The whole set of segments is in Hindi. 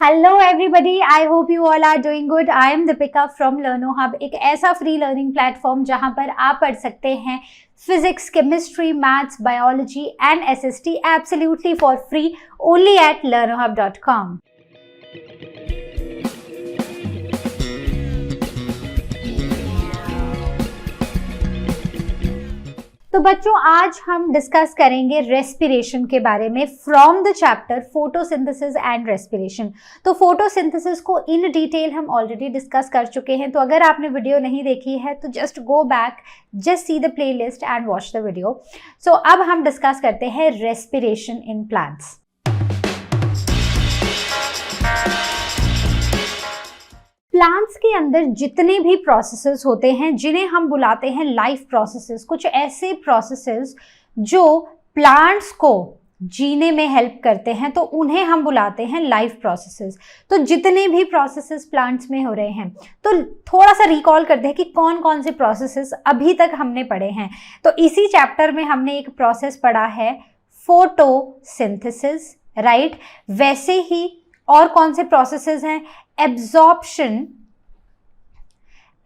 Hello everybody, I hope you all are doing good. I am Deepika from Learno Hub, एक ऐसा फ्री लर्निंग प्लेटफॉर्म जहां पर आप पढ़ सकते हैं physics, chemistry, maths, biology and SST absolutely for free only at learnohub.com। तो बच्चों, आज हम डिस्कस करेंगे रेस्पिरेशन के बारे में from the chapter photosynthesis and respiration. तो फोटोसिंथेसिस को इन डिटेल हम ऑलरेडी डिस्कस कर चुके हैं, तो अगर आपने वीडियो नहीं देखी है तो just go back, just see the playlist and watch the video. So अब हम डिस्कस करते हैं रेस्पिरेशन इन प्लांट्स। प्लांट्स के अंदर जितने भी प्रोसेसेस होते हैं जिन्हें हम बुलाते हैं लाइफ प्रोसेसेस, कुछ ऐसे प्रोसेसेस जो प्लांट्स को जीने में हेल्प करते हैं, तो उन्हें हम बुलाते हैं लाइफ प्रोसेसेस। तो जितने भी प्रोसेसेस प्लांट्स में हो रहे हैं, तो थोड़ा सा रिकॉल करते हैं कि कौन कौन से प्रोसेसेस अभी तक हमने पढ़े हैं। तो इसी चैप्टर में हमने एक प्रोसेस पढ़ा है फोटोसिंथेसिस, राइट। वैसे ही और कौन से प्रोसेसेस हैं?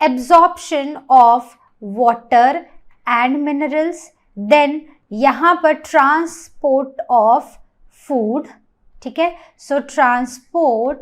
Absorption of water and minerals, then यहां पर ट्रांसपोर्ट ऑफ फूड, ठीक है। सो ट्रांसपोर्ट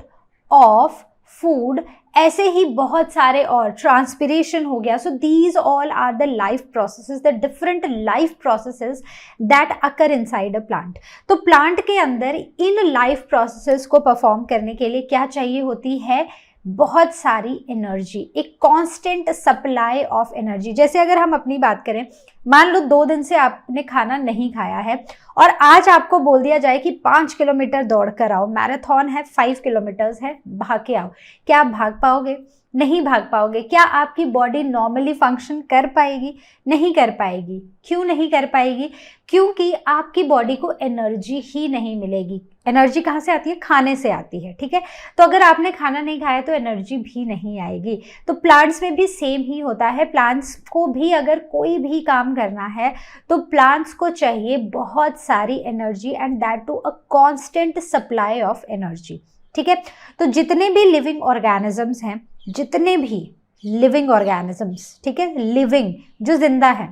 ऑफ फूड, ऐसे ही बहुत सारे और, ट्रांसपिरेशन हो गया। So these all are the life processes, the different life processes that occur inside a plant. तो प्लांट के अंदर इन लाइफ प्रोसेसेस को परफॉर्म करने के लिए क्या चाहिए होती है? बहुत सारी एनर्जी, एक कांस्टेंट सप्लाई ऑफ एनर्जी। जैसे अगर हम अपनी बात करें, मान लो 2 दिन से आपने खाना नहीं खाया है और आज आपको बोल दिया जाए कि 5 किलोमीटर दौड़ कर आओ, मैराथन है, 5 किलोमीटर्स है, भाग के आओ। क्या आप भाग पाओगे? नहीं भाग पाओगे। क्या आपकी बॉडी नॉर्मली फंक्शन कर पाएगी? नहीं कर पाएगी। क्यों नहीं कर पाएगी? क्योंकि आपकी बॉडी को एनर्जी ही नहीं मिलेगी। एनर्जी कहाँ से आती है? खाने से आती है, ठीक है। तो अगर आपने खाना नहीं खाया तो एनर्जी भी नहीं आएगी। तो प्लांट्स में भी सेम ही होता है। प्लांट्स को भी अगर कोई भी काम करना है तो प्लांट्स को चाहिए बहुत सारी energy and that too a constant supply of energy, ठीक है। तो जितने भी लिविंग ऑर्गेनिजम्स हैं, जितने भी लिविंग ऑर्गेनिजम्स, ठीक है, लिविंग जो जिंदा है,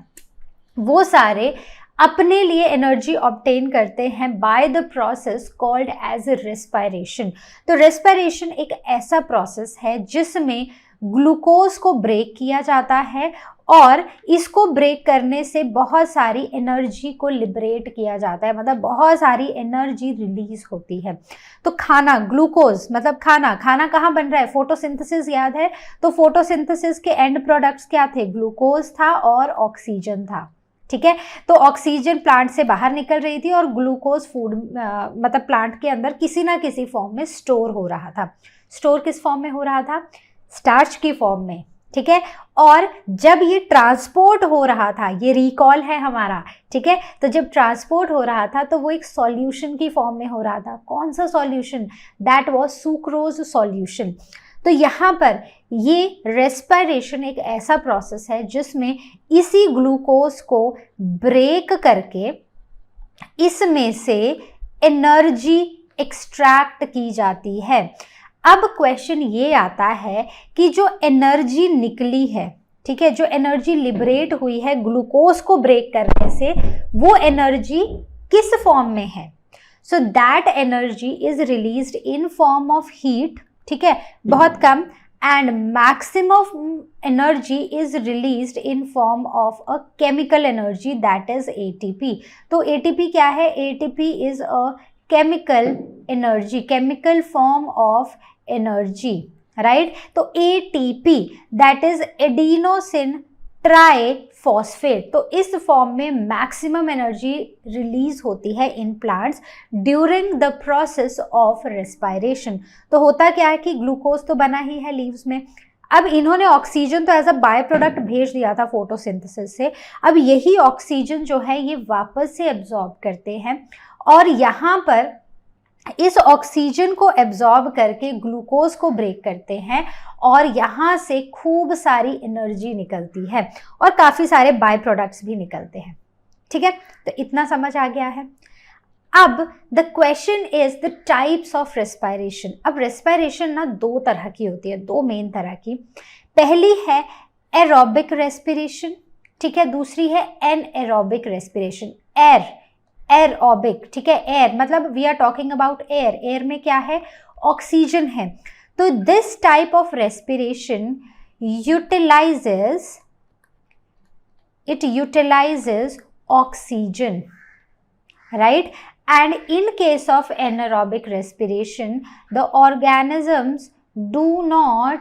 वो सारे अपने लिए एनर्जी ऑब्टेन करते हैं by the process called as respiration. तो रेस्पिरेशन एक ऐसा प्रोसेस है जिसमें ग्लूकोज को ब्रेक किया जाता है और इसको ब्रेक करने से बहुत सारी एनर्जी को लिबरेट किया जाता है, मतलब बहुत सारी एनर्जी रिलीज होती है। तो खाना, ग्लूकोज मतलब खाना, खाना कहाँ बन रहा है? फोटोसिंथेसिस, याद है? तो फोटोसिंथेसिस के एंड प्रोडक्ट्स क्या थे? ग्लूकोज था और ऑक्सीजन था, ठीक है। तो ऑक्सीजन प्लांट से बाहर निकल रही थी और ग्लूकोज फूड मतलब प्लांट के अंदर किसी ना किसी फॉर्म में स्टोर हो रहा था। स्टोर किस फॉर्म में हो रहा था? स्टार्च की फॉर्म में, ठीक है। और जब ये ट्रांसपोर्ट हो रहा था, ये रिकॉल है हमारा, ठीक है। तो जब ट्रांसपोर्ट हो रहा था तो वो एक सॉल्यूशन की फॉर्म में हो रहा था। कौन सा solution? That was sucrose solution. तो यहाँ पर ये रेस्पिरेशन एक ऐसा प्रोसेस है जिसमें इसी ग्लूकोज को ब्रेक करके इसमें से एनर्जी एक्सट्रैक्ट की जाती है। अब क्वेश्चन ये आता है कि जो एनर्जी निकली है, ठीक है, जो एनर्जी लिबरेट हुई है ग्लूकोज को ब्रेक करने से, वो एनर्जी किस फॉर्म में है? So that energy is released in form of heat, ठीक है, बहुत कम, and maximum energy is released in form of a chemical energy that is ATP. तो एटीपी क्या है? ATP is a chemical energy, chemical form of energy, right. तो ATP that is adenosine triphosphate, तो इस फॉर्म में मैक्सिमम एनर्जी रिलीज होती है in plants during the process of respiration. तो होता क्या है कि ग्लूकोज तो बना ही है लीव्स में, अब इन्होंने ऑक्सीजन तो एज अ बाय प्रोडक्ट भेज दिया था फोटोसिंथेसिस से। अब यही ऑक्सीजन जो है ये वापस से एब्जॉर्ब करते हैं और यहाँ पर इस ऑक्सीजन को एब्जॉर्ब करके ग्लूकोज को ब्रेक करते हैं और यहाँ से खूब सारी एनर्जी निकलती है और काफ़ी सारे बाय प्रोडक्ट्स भी निकलते हैं, ठीक है। तो इतना समझ आ गया है। अब the question is the types of respiration. अब रेस्पिरेशन ना दो तरह की होती है, दो मेन तरह की। पहली है एरोबिक रेस्पिरेशन, ठीक है, दूसरी है एनएरोबिक रेस्पिरेशन। एरोबिक, ठीक है, एयर मतलब we are talking about air, air में क्या है, ऑक्सीजन है। तो this type of respiration utilizes oxygen, right? And in case of anaerobic respiration, the organisms do not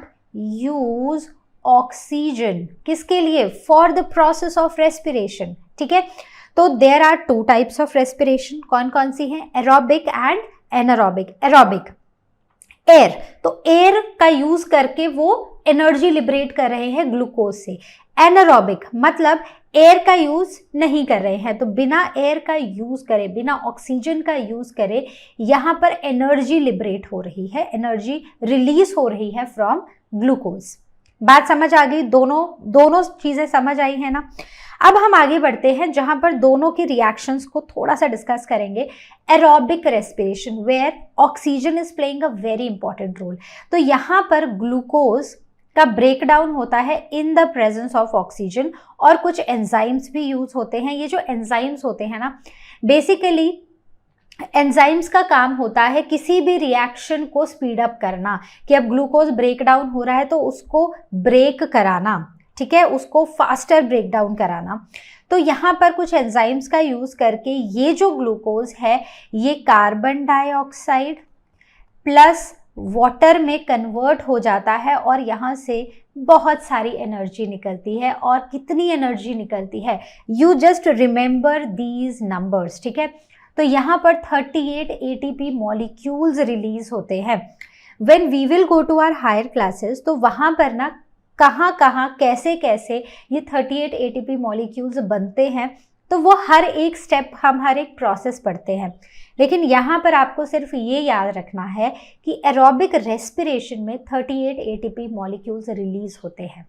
use oxygen. किसके लिए? For the process of respiration, ठीक है। तो there are two types of respiration, कौन कौन सी हैं? aerobic and anaerobic। aerobic air, तो एयर का यूज करके वो एनर्जी लिबरेट कर रहे हैं ग्लूकोज से। एनारोबिक मतलब एयर का यूज नहीं कर रहे हैं, तो बिना एयर का यूज करे, बिना ऑक्सीजन का यूज करे यहाँ पर एनर्जी लिबरेट हो रही है, एनर्जी रिलीज हो रही है फ्रॉम ग्लूकोज। बात समझ आ गई? दोनों चीजें समझ आई है ना। अब हम आगे बढ़ते हैं जहां पर दोनों के रिएक्शंस को थोड़ा सा डिस्कस करेंगे। Aerobic respiration where oxygen is playing a very important role. तो यहाँ पर ग्लूकोज का ब्रेकडाउन होता है in the presence of oxygen, और कुछ एंजाइम्स भी यूज होते हैं। ये जो एंजाइम्स होते हैं ना, बेसिकली एंजाइम्स का काम होता है किसी भी रिएक्शन को स्पीड अप करना, कि अब ग्लूकोज ब्रेकडाउन हो रहा है तो उसको ब्रेक कराना, ठीक है, उसको फास्टर ब्रेकडाउन कराना। तो यहाँ पर कुछ एंजाइम्स का यूज करके ये जो ग्लूकोज है ये कार्बन डाइऑक्साइड प्लस वाटर में कन्वर्ट हो जाता है, और यहाँ से बहुत सारी एनर्जी निकलती है। और कितनी एनर्जी निकलती है, you just remember these numbers, ठीक है। तो यहाँ पर 38 ATP मॉलिक्यूल्स रिलीज होते हैं। When we will go to our higher classes, तो वहाँ पर ना कहाँ कहाँ कैसे कैसे ये 38 ATP मॉलिक्यूल्स बनते हैं, तो वो हर एक स्टेप हम हर एक प्रोसेस पढ़ते हैं। लेकिन यहाँ पर आपको सिर्फ ये याद रखना है कि एरोबिक रेस्पिरेशन में 38 ATP मॉलिक्यूल्स रिलीज होते हैं।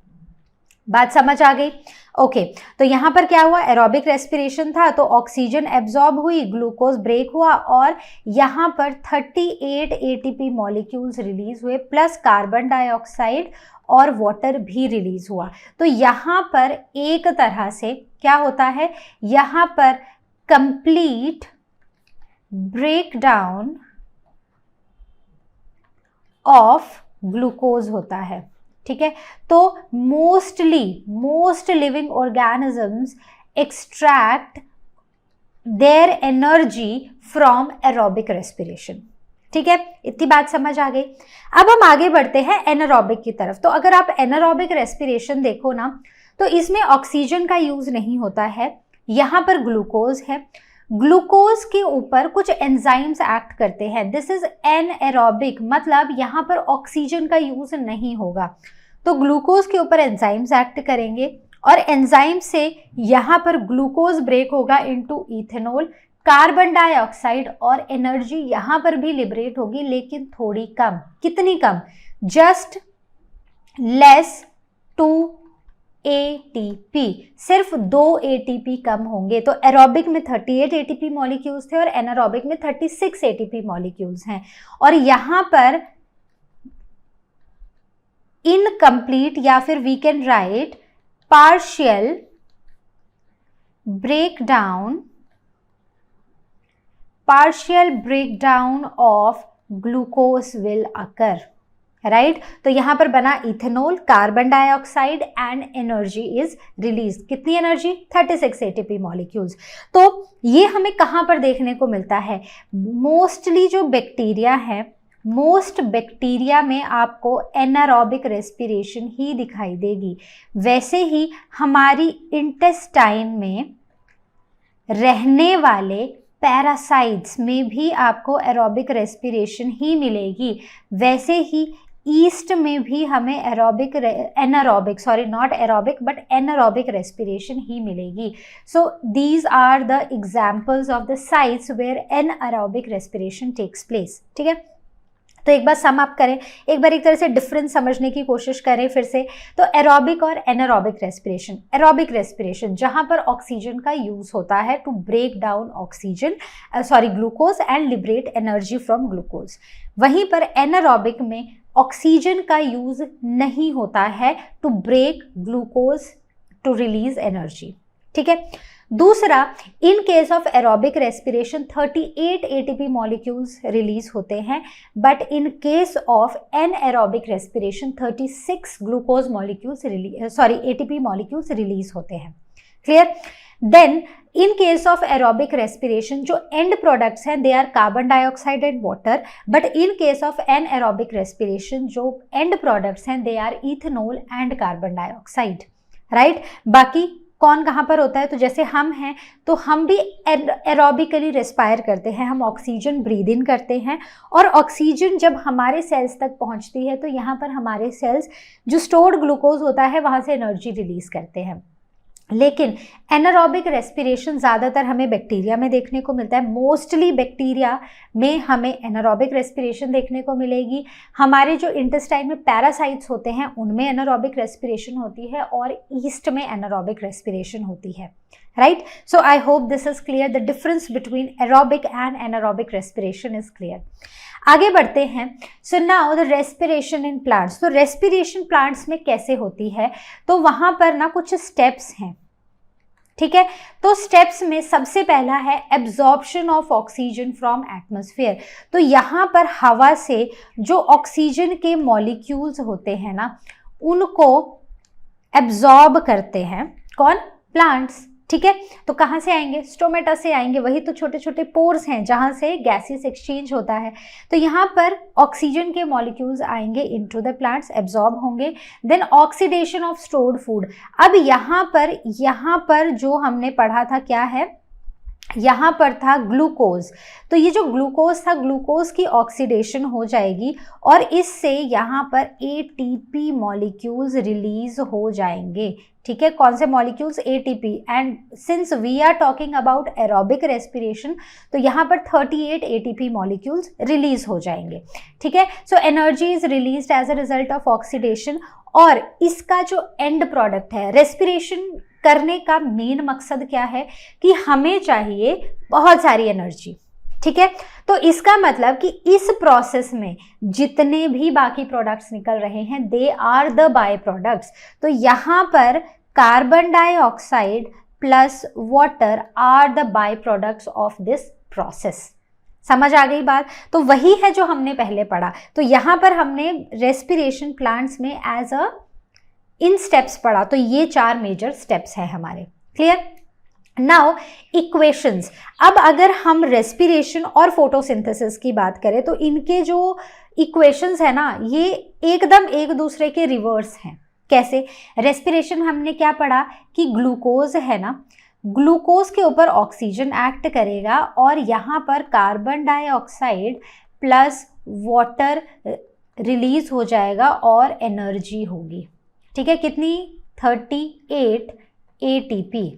बात समझ आ गई? ओके, तो यहाँ पर क्या हुआ, एरोबिक रेस्पिरेशन था तो ऑक्सीजन एब्जॉर्ब हुई, ग्लूकोज ब्रेक हुआ, और यहाँ पर 38 ATP मॉलिक्यूल्स रिलीज हुए, प्लस कार्बन डाइऑक्साइड और वाटर भी रिलीज हुआ। तो यहाँ पर एक तरह से क्या होता है, यहाँ पर कंप्लीट ब्रेकडाउन ऑफ ग्लूकोज होता है, ठीक है। तो most living organisms extract their energy from aerobic respiration, ठीक है। इतनी बात समझ आ गई। अब हम आगे बढ़ते हैं एनारोबिक की तरफ। तो अगर आप एनारोबिक रेस्पिरेशन देखो ना, तो इसमें ऑक्सीजन का यूज नहीं होता है, यहाँ पर ग्लूकोज है। ग्लूकोज के ऊपर कुछ एंजाइम्स एक्ट करते हैं, दिस इज एनएरोबिक, मतलब यहाँ पर ऑक्सीजन का यूज नहीं होगा। तो ग्लूकोज के ऊपर एंजाइम्स एक्ट करेंगे, और एंजाइम से यहाँ पर ग्लूकोज ब्रेक होगा इनटू इथेनॉल, कार्बन डाइऑक्साइड, और एनर्जी यहाँ पर भी लिबरेट होगी, लेकिन थोड़ी कम। कितनी कम? जस्ट लेस 2 ATP, सिर्फ 2 ATP कम होंगे। तो एरोबिक में 38 ATP मॉलिक्यूल्स थे और एनारोबिक में 36 ATP मॉलिक्यूल्स हैं। और यहाँ पर इनकम्प्लीट, या फिर we can write partial breakdown of glucose will occur, right. तो यहां पर बना ethanol, carbon dioxide and energy is release. कितनी एनर्जी? 36 ATP मॉलिक्यूल्स। तो ये हमें कहां पर देखने को मिलता है? मोस्टली जो बैक्टीरिया है, मोस्ट बैक्टीरिया में आपको एनारोबिक रेस्पिरेशन ही दिखाई देगी। वैसे ही हमारी इंटेस्टाइन में रहने वाले पैरासाइट्स में भी आपको एरोबिक रेस्पिरेशन ही मिलेगी। वैसे ही ईस्ट में भी हमें एनारोबिक रेस्पिरेशन ही मिलेगी। So these are the examples of the sites where anaerobic respiration takes place, ठीक है। तो एक बार सम अप करें, एक बार एक तरह से डिफरेंस समझने की कोशिश करें फिर से। तो एरोबिक और एनारोबिक रेस्पिरेशन, एरोबिक रेस्पिरेशन जहां पर ऑक्सीजन का यूज होता है to break down oxygen glucose and liberate energy from glucose. वहीं पर एनारोबिक में ऑक्सीजन का यूज नहीं होता है to break glucose to release energy, ठीक है। दूसरा, in case of aerobic respiration 38 ATP molecules release होते हैं, but in case of anaerobic respiration 36 glucose molecules ATP molecules release होते हैं। Clear? Then in case of aerobic respiration जो एंड प्रोडक्ट्स हैं they are carbon dioxide and water, but in case of anaerobic respiration जो एंड प्रोडक्ट्स हैं they are ethanol and carbon dioxide, right. बाकी कौन कहाँ पर होता है? तो जैसे हम हैं तो हम भी एरोबिकली रेस्पायर करते हैं, हम ऑक्सीजन ब्रीद इन करते हैं और ऑक्सीजन जब हमारे सेल्स तक पहुँचती है तो यहाँ पर हमारे सेल्स जो स्टोर्ड ग्लूकोज होता है वहाँ से एनर्जी रिलीज करते हैं। लेकिन एनारोबिक रेस्पिरेशन ज़्यादातर हमें बैक्टीरिया में देखने को मिलता है, मोस्टली बैक्टीरिया में हमें एनारोबिक रेस्पिरेशन देखने को मिलेगी। हमारे जो इंटेस्टाइन में पैरासाइट्स होते हैं उनमें एनारोबिक रेस्पिरेशन होती है और ईस्ट में एनारोबिक रेस्पिरेशन होती है, right. So I hope this is clear, the difference between aerobic and anaerobic respiration is clear. आगे बढ़ते हैं। So now the respiration in plants. तो रेस्पिरेशन प्लांट्स में कैसे होती है? तो वहां पर ना कुछ स्टेप्स हैं, ठीक है। तो स्टेप्स में सबसे पहला है absorption of oxygen from atmosphere. तो यहाँ पर हवा से जो ऑक्सीजन के मॉलिक्यूल्स होते हैं ना उनको एब्जॉर्ब करते हैं कौन? प्लांट्स, ठीक है। तो कहाँ से आएंगे? स्टोमेटा से आएंगे, वही तो छोटे छोटे पोर्स हैं जहाँ से गैसेस एक्सचेंज होता है। तो यहाँ पर ऑक्सीजन के मॉलिक्यूल्स आएंगे इनटू द प्लांट्स, एब्जॉर्ब होंगे। Then oxidation of stored food. अब यहाँ पर जो हमने पढ़ा था क्या है? यहाँ पर था ग्लूकोज। तो ये जो ग्लूकोज था, ग्लूकोज की ऑक्सीडेशन हो जाएगी और इससे यहाँ पर एटीपी मॉलिक्यूल्स रिलीज हो जाएंगे, ठीक है। कौन से molecules? ATP. And since we are talking about aerobic respiration तो यहाँ पर 38 एटीपी मॉलिक्यूल्स रिलीज हो जाएंगे, ठीक है। So energy is released as a result of oxidation. और इसका जो एंड प्रोडक्ट है, रेस्पिरेशन करने का मेन मकसद क्या है? कि हमें चाहिए बहुत सारी एनर्जी, ठीक है। तो इसका मतलब कि इस प्रोसेस में जितने भी बाकी प्रोडक्ट्स निकल रहे हैं they are the by products. तो यहाँ पर carbon dioxide plus water are the by products of this process. समझ आ गई बात? तो वही है जो हमने पहले पढ़ा। तो यहाँ पर हमने रेस्पिरेशन प्लांट्स में एज अ इन स्टेप्स पढ़ा। तो ये 4 मेजर स्टेप्स हैं हमारे। क्लियर? Now equations. अब अगर हम रेस्पिरेशन और फोटोसिंथेसिस की बात करें तो इनके जो इक्वेशंस है ना ये एकदम एक दूसरे के रिवर्स हैं। कैसे? रेस्पिरेशन हमने क्या पढ़ा कि ग्लूकोज है ना, ग्लूकोज के ऊपर ऑक्सीजन एक्ट करेगा और यहाँ पर carbon dioxide plus water release हो जाएगा और एनर्जी होगी, ठीक है। कितनी? 38 एटीपी।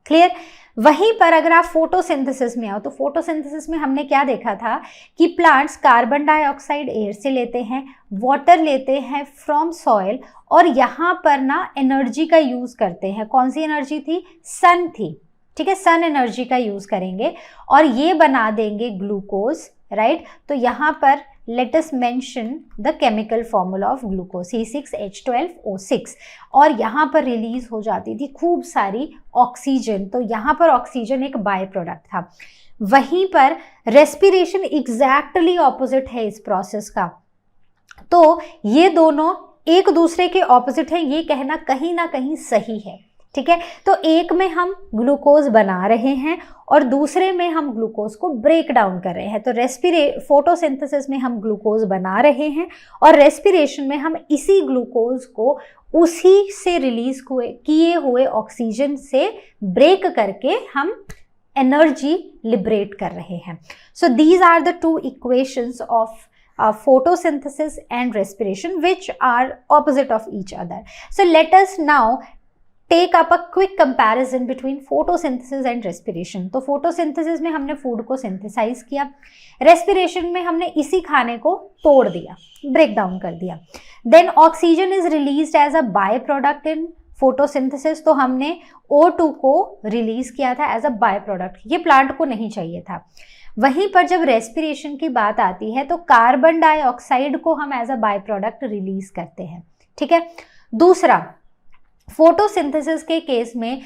क्लियर? वहीं पर अगर आप फोटोसिंथेसिस में आओ तो फोटोसिंथेसिस में हमने क्या देखा था कि प्लांट्स कार्बन डाइऑक्साइड एयर से लेते हैं, वाटर लेते हैं फ्रॉम सॉइल और यहाँ पर ना एनर्जी का यूज करते हैं। कौन सी एनर्जी थी? सन थी, ठीक है। सन एनर्जी का यूज करेंगे और ये बना देंगे ग्लूकोज, राइट। तो यहाँ पर let us mention the chemical formula of glucose C6H12O6 और यहाँ पर रिलीज हो जाती थी खूब सारी ऑक्सीजन। तो यहाँ पर ऑक्सीजन एक बाय प्रोडक्ट था। वहीं पर रेस्पिरेशन एग्जैक्टली ऑपोजिट है इस प्रोसेस का। तो ये दोनों एक दूसरे के ऑपोजिट है, ये कहना कहीं ना कहीं सही है, ठीक है। तो एक में हम ग्लूकोज बना रहे हैं और दूसरे में हम ग्लूकोज को ब्रेक डाउन कर रहे हैं। तो फोटोसिंथेसिस में हम ग्लूकोज बना रहे हैं और रेस्पिरेशन में हम इसी ग्लूकोज को उसी से रिलीज किए हुए ऑक्सीजन से ब्रेक करके हम एनर्जी लिबरेट कर रहे हैं। So these are the 2 equations of photosynthesis and respiration which are opposite of each other. So let us now take up a quick comparison between photosynthesis and respiration. तो फोटोसिंथेसिस में हमने फूड को सिंथेसाइज किया, रेस्पिरेशन में हमने इसी खाने को तोड़ दिया, ब्रेक डाउन कर दिया। Then oxygen is released as a by product in photosynthesis, तो हमने O2 को रिलीज किया था एज अ बाय प्रोडक्ट, ये प्लांट को नहीं चाहिए था। वहीं पर जब रेस्पिरेशन की बात आती है तो कार्बन डाइऑक्साइड को हम as a by product release करते हैं, ठीक है। दूसरा, फोटोसिंथेसिस के केस में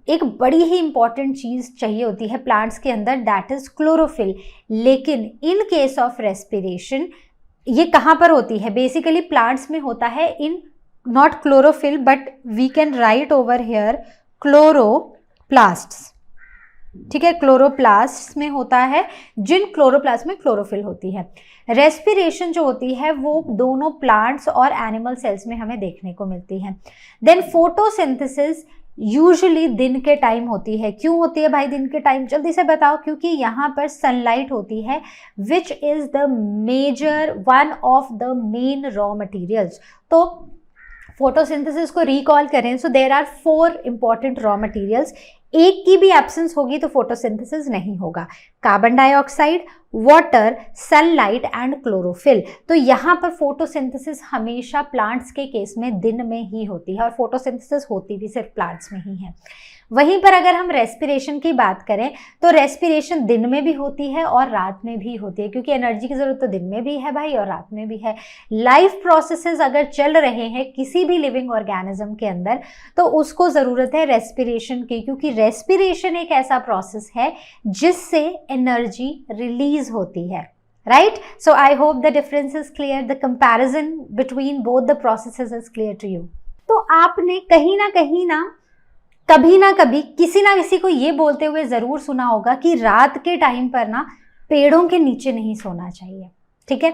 एक बड़ी ही इंपॉर्टेंट चीज चाहिए होती है प्लांट्स के अंदर, दैट इज क्लोरोफिल। लेकिन इन केस ऑफ रेस्पिरेशन ये कहाँ पर होती है? बेसिकली प्लांट्स में होता है in not chlorophyll but we can write over here chloroplasts, ठीक है, क्लोरोप्लास्ट में होता है, जिन क्लोरोप्लास्ट में क्लोरोफिल होती है। रेस्पिरेशन जो होती है वो दोनों प्लांट्स और एनिमल सेल्स में हमें देखने को मिलती है। देन फोटोसिंथेसिस यूजुअली दिन के टाइम होती है। क्यों होती है भाई दिन के टाइम? जल्दी से बताओ। क्योंकि यहाँ पर सनलाइट होती है which is the major one of the main raw materials. तो फोटोसिंथेसिस को रिकॉल करें, so there are 4 important raw materials. एक की भी एब्सेंस होगी तो फोटोसिंथेसिस नहीं होगा। Carbon dioxide, water, sunlight and chlorophyll. तो यहाँ पर फोटोसिंथेसिस हमेशा प्लांट्स के केस में दिन में ही होती है और फोटोसिंथेसिस होती भी सिर्फ प्लांट्स में ही है। वहीं पर अगर हम रेस्पिरेशन की बात करें तो रेस्पिरेशन दिन में भी होती है और रात में भी होती है, क्योंकि एनर्जी की ज़रूरत तो दिन में भी है भाई और रात में भी है। लाइफ प्रोसेसेस अगर चल रहे हैं किसी भी लिविंग ऑर्गेनिज्म के अंदर तो उसको ज़रूरत है रेस्पिरेशन की, क्योंकि रेस्पिरेशन एक ऐसा प्रोसेस है जिससे एनर्जी रिलीज होती है, right? So I hope the difference is clear, the comparison between both the processes is clear to you. तो आपने कहीं ना कभी ना कभी किसी ना किसी को ये बोलते हुए ज़रूर सुना होगा कि रात के टाइम पर ना पेड़ों के नीचे नहीं सोना चाहिए, ठीक है।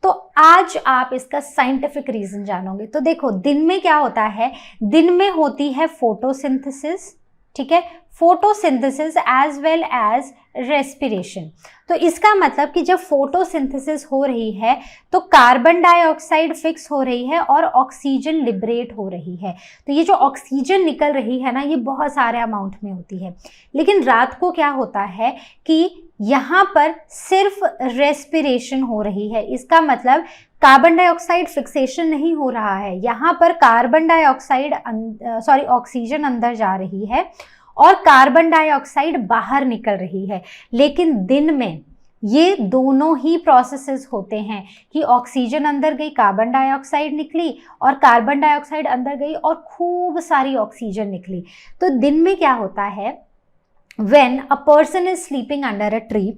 तो आज आप इसका साइंटिफिक रीज़न जानोगे। तो देखो दिन में क्या होता है, दिन में होती है फोटोसिंथेसिस, ठीक है, photosynthesis as well as respiration. तो इसका मतलब कि जब फोटोसिंथेसिस हो रही है तो कार्बन डाइऑक्साइड फिक्स हो रही है और ऑक्सीजन लिबरेट हो रही है। तो ये जो ऑक्सीजन निकल रही है ना ये बहुत सारे अमाउंट में होती है। लेकिन रात को क्या होता है कि यहाँ पर सिर्फ रेस्पिरेशन हो रही है। इसका मतलब कार्बन डाइऑक्साइड फिक्सेशन नहीं हो रहा है, यहाँ पर कार्बन डाइऑक्साइड ऑक्सीजन अंदर जा रही है और कार्बन डाइऑक्साइड बाहर निकल रही है। लेकिन दिन में ये दोनों ही प्रोसेसेस होते हैं कि ऑक्सीजन अंदर गई, कार्बन डाइऑक्साइड निकली, और कार्बन डाइऑक्साइड अंदर गई और खूब सारी ऑक्सीजन निकली। तो दिन में क्या होता है, when a person is sleeping under a tree,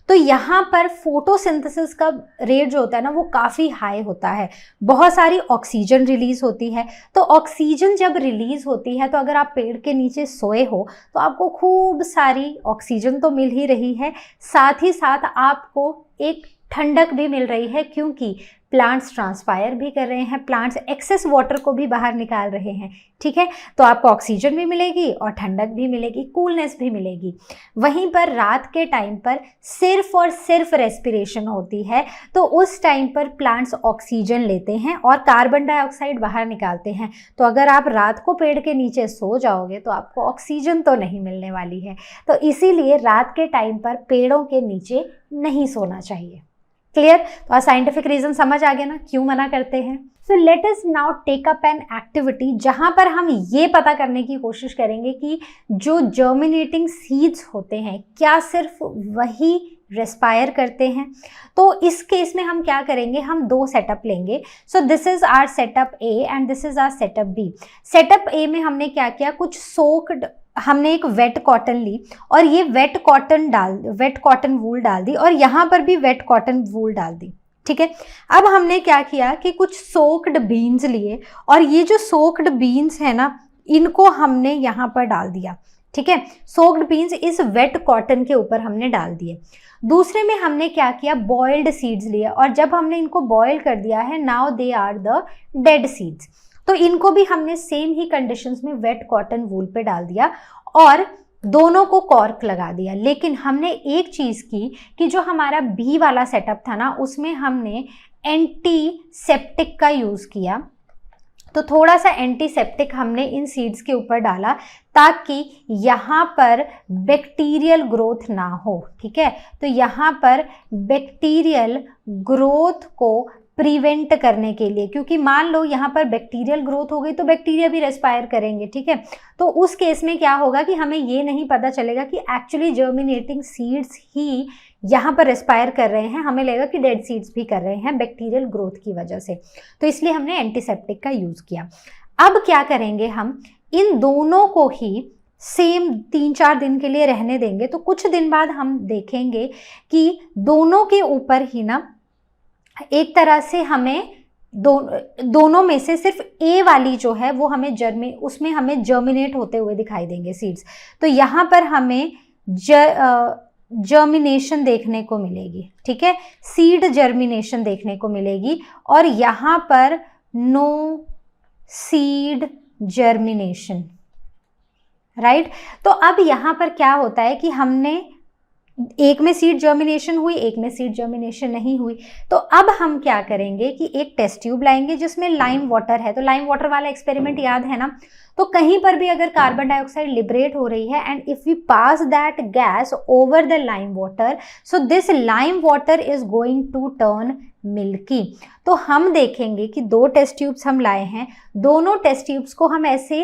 तो यहाँ पर फोटोसिंथेसिस का रेट जो होता है ना वो काफ़ी हाई होता है, बहुत सारी ऑक्सीजन रिलीज होती है। तो ऑक्सीजन जब रिलीज होती है तो अगर आप पेड़ के नीचे सोए हो तो आपको खूब सारी ऑक्सीजन तो मिल ही रही है, साथ ही साथ आपको एक ठंडक भी मिल रही है, क्योंकि प्लांट्स ट्रांसपायर भी कर रहे हैं, प्लांट्स एक्सेस वाटर को भी बाहर निकाल रहे हैं, ठीक है। तो आपको ऑक्सीजन भी मिलेगी और ठंडक भी मिलेगी, कूलनेस भी मिलेगी। वहीं पर रात के टाइम पर सिर्फ और सिर्फ रेस्पिरेशन होती है, तो उस टाइम पर प्लांट्स ऑक्सीजन लेते हैं और कार्बन डाइऑक्साइड बाहर निकालते हैं। तो अगर आप रात को पेड़ के नीचे सो जाओगे तो आपको ऑक्सीजन तो नहीं मिलने वाली है। तो इसीलिए रात के टाइम पर पेड़ों के नीचे नहीं सोना चाहिए। क्लियर? तो साइंटिफिक रीजन समझ आ गया ना क्यों मना करते हैं। So let us now take up an activity जहां पर हम ये पता करने की कोशिश करेंगे कि जो जर्मिनेटिंग सीड्स होते हैं क्या सिर्फ वही रेस्पायर करते हैं। तो इस केस में हम क्या करेंगे, हम 2 सेटअप लेंगे। So this is our setup A and this is our setup B. Setup A में हमने क्या किया, कुछ सोक्ड, हमने एक वेट कॉटन ली और ये वेट कॉटन वूल डाल दी और यहाँ पर भी वेट कॉटन वूल डाल दी, ठीक है। अब हमने क्या किया कि कुछ सोक्ड बीन्स लिए और ये जो सोक्ड बीन्स है ना इनको हमने यहाँ पर डाल दिया, ठीक है। सोक्ड बीन्स इस वेट कॉटन के ऊपर हमने डाल दिए। दूसरे में हमने क्या किया, बॉइल्ड सीड्स लिए और जब हमने इनको बॉयल कर दिया है, now they are the dead seeds. तो इनको भी हमने सेम ही कंडीशंस में वेट कॉटन वूल पे डाल दिया और दोनों को कॉर्क लगा दिया। लेकिन हमने एक चीज़ की कि जो हमारा बी वाला सेटअप था ना उसमें हमने एंटीसेप्टिक का यूज़ किया। तो थोड़ा सा एंटीसेप्टिक हमने इन सीड्स के ऊपर डाला ताकि यहाँ पर बैक्टीरियल ग्रोथ ना हो, ठीक है। तो यहाँ पर बैक्टीरियल ग्रोथ को प्रिवेंट करने के लिए, क्योंकि मान लो यहाँ पर बैक्टीरियल ग्रोथ हो गई तो बैक्टीरिया भी रेस्पायर करेंगे, ठीक है। तो उस केस में क्या होगा कि हमें ये नहीं पता चलेगा कि एक्चुअली जर्मिनेटिंग सीड्स ही यहाँ पर रेस्पायर कर रहे हैं, हमें लगेगा कि डेड सीड्स भी कर रहे हैं बैक्टीरियल ग्रोथ की वजह से। तो इसलिए हमने एंटीसेप्टिक का यूज किया। अब क्या करेंगे, हम इन दोनों को ही सेम 3-4 दिन के लिए रहने देंगे। तो कुछ दिन बाद हम देखेंगे कि दोनों के ऊपर ही ना एक तरह से हमें दोनों में से सिर्फ ए वाली जो है वो हमें उसमें हमें जर्मिनेट होते हुए दिखाई देंगे सीड्स। तो यहाँ पर हमें जर्मिनेशन देखने को मिलेगी, ठीक है, सीड जर्मिनेशन देखने को मिलेगी, और यहाँ पर नो सीड जर्मिनेशन, राइट। तो अब यहाँ पर क्या होता है कि हमने एक में सीड जर्मिनेशन हुई, एक में सीड जर्मिनेशन नहीं हुई। तो अब हम क्या करेंगे कि एक टेस्ट ट्यूब लाएंगे जिसमें लाइम वाटर है। तो लाइम वाटर वाला एक्सपेरिमेंट याद है ना। तो कहीं पर भी अगर कार्बन डाइऑक्साइड लिबरेट हो रही है and if we pass that gas over the lime water, so this lime water is going to turn milky. तो हम देखेंगे कि 2 टेस्ट ट्यूब्स हम लाए हैं, दोनों टेस्ट ट्यूब्स को हम ऐसे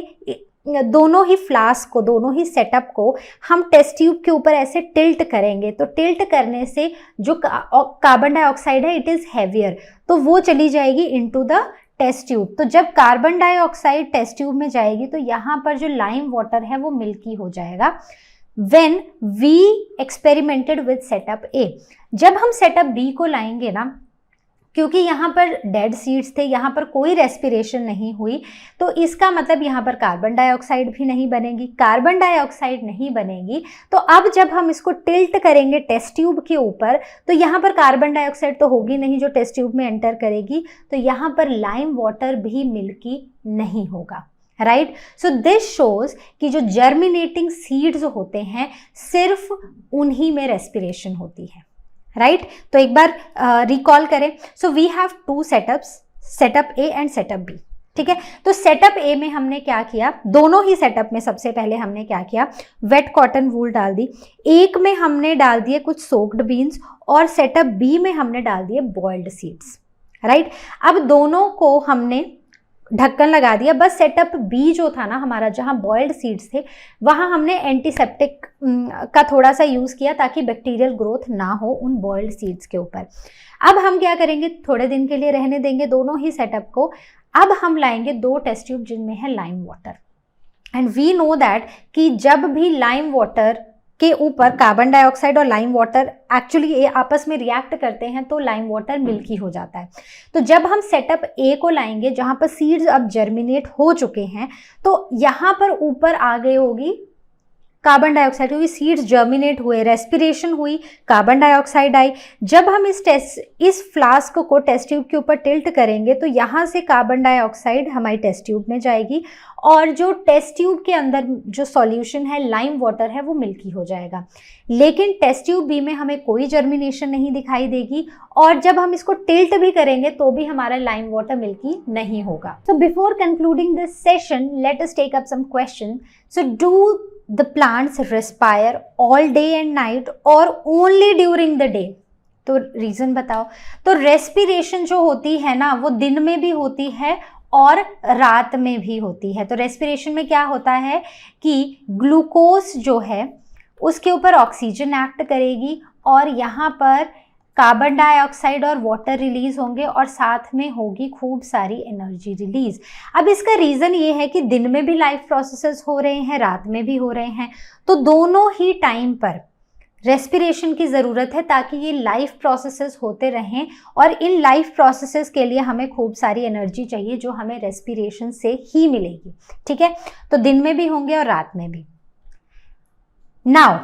दोनों ही फ्लास्क को, दोनों ही सेटअप को हम टेस्ट ट्यूब के ऊपर ऐसे टिल्ट करेंगे। तो टिल्ट करने से जो कार्बन डाइऑक्साइड है इट इज हैवियर, तो वो चली जाएगी इनटू द टेस्ट ट्यूब। तो जब कार्बन डाइऑक्साइड टेस्ट ट्यूब में जाएगी तो यहाँ पर जो लाइम वाटर है वो मिल्की हो जाएगा। When we experimented with setup A, जब हम सेटअप बी को लाएंगे ना, क्योंकि यहाँ पर डेड सीड्स थे, यहाँ पर कोई रेस्पिरेशन नहीं हुई, तो इसका मतलब यहाँ पर कार्बन डाइऑक्साइड भी नहीं बनेगी। कार्बन डाइऑक्साइड नहीं बनेगी तो अब जब हम इसको टिल्ट करेंगे टेस्ट ट्यूब के ऊपर, तो यहाँ पर कार्बन डाइऑक्साइड तो होगी नहीं जो टेस्ट ट्यूब में एंटर करेगी, तो यहाँ पर लाइम वाटर भी मिल्की नहीं होगा, राइट। सो दिस शोज कि जो जर्मिनेटिंग सीड्स होते हैं सिर्फ उन्हीं में रेस्पिरेशन होती है, राइट। तो एक बार रिकॉल करें। So we have 2 setups, setup A and setup B, ठीक है। तो सेटअप ए में हमने क्या किया, दोनों ही सेटअप में सबसे पहले हमने क्या किया, वेट कॉटन वूल डाल दी। एक में हमने डाल दिए कुछ सोक्ड बीन्स और सेटअप बी में हमने डाल दिए बॉइल्ड सीड्स, राइट। अब दोनों को हमने ढक्कन लगा दिया। बस सेटअप बी जो था ना हमारा, जहां बॉइल्ड सीड्स थे, वहां हमने एंटीसेप्टिक का थोड़ा सा यूज किया ताकि बैक्टीरियल ग्रोथ ना हो उन बॉइल्ड सीड्स के ऊपर। अब हम क्या करेंगे, थोड़े दिन के लिए रहने देंगे दोनों ही सेटअप को। अब हम लाएंगे 2 टेस्ट ट्यूब जिनमें है lime water, and we know that कि जब भी लाइम वाटर के ऊपर कार्बन डाइऑक्साइड और लाइम वाटर एक्चुअली ये आपस में रिएक्ट करते हैं तो लाइम वाटर मिल्की हो जाता है। तो जब हम सेटअप ए को लाएंगे जहां पर सीड्स अब जर्मिनेट हो चुके हैं, तो यहाँ पर ऊपर आ गई होगी कार्बन डाइऑक्साइड, क्योंकि सीड्स जर्मिनेट हुए, रेस्पिरेशन हुई, कार्बन डाइऑक्साइड आई। जब हम इस फ्लास्क को टेस्ट ट्यूब के ऊपर टिल्ट करेंगे तो यहाँ से कार्बन डाइऑक्साइड हमारी टेस्ट ट्यूब में जाएगी और जो टेस्ट ट्यूब के अंदर जो सॉल्यूशन है लाइम वाटर है वो मिल्की हो जाएगा। लेकिन टेस्ट ट्यूब बी में हमें कोई जर्मिनेशन नहीं दिखाई देगी और जब हम इसको टिल्ट भी करेंगे तो भी हमारा लाइम वाटर मिल्की नहीं होगा। So before concluding this session, let us take up some questions. So do the plants respire all day and night or only during the day? तो रीजन बताओ। तो रेस्पिरेशन जो होती है ना वो दिन में भी होती है और रात में भी होती है। तो रेस्पिरेशन में क्या होता है कि ग्लूकोज जो है उसके ऊपर ऑक्सीजन एक्ट करेगी और यहाँ पर कार्बन डाइऑक्साइड और वाटर रिलीज होंगे और साथ में होगी खूब सारी एनर्जी रिलीज। अब इसका रीज़न ये है कि दिन में भी लाइफ प्रोसेसेस हो रहे हैं, रात में भी हो रहे हैं, तो दोनों ही टाइम पर रेस्पिरेशन की ज़रूरत है ताकि ये लाइफ प्रोसेसेस होते रहें और इन लाइफ प्रोसेसेस के लिए हमें खूब सारी एनर्जी चाहिए जो हमें रेस्पिरेशन से ही मिलेगी, ठीक है। तो दिन में भी होंगे और रात में भी। Now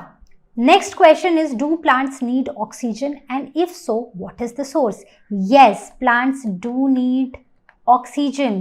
next question is, do plants need oxygen and if so what is the source? Yes, plants do need oxygen.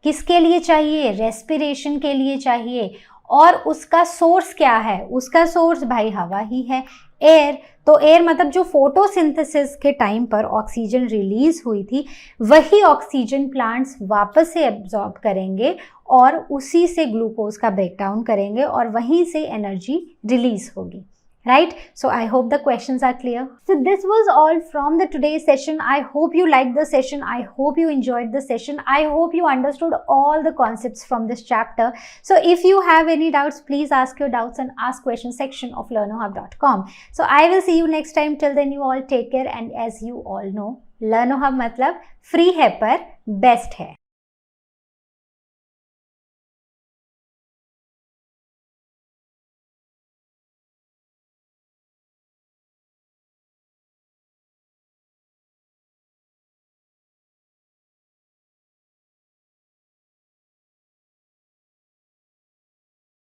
किसके लिए चाहिए? रेस्पिरेशन के लिए चाहिए। और उसका सोर्स क्या है? उसका सोर्स भाई हवा ही है, एयर, तो एयर मतलब जो फोटोसिंथेसिस के टाइम पर ऑक्सीजन रिलीज हुई थी वही ऑक्सीजन प्लांट्स वापस से एब्जॉर्ब करेंगे और उसी से ग्लूकोज का ब्रेकडाउन करेंगे और वहीं से एनर्जी रिलीज होगी. Right? So I hope the questions are clear. So this was all from the today's session. I hope you liked the session. I hope you enjoyed the session. I hope you understood all the concepts from this chapter. So if you have any doubts, please ask your doubts and ask question section of learnohub.com. So I will see you next time. Till then you all take care, and as you all know, LearnoHub मतलब free है पर best है.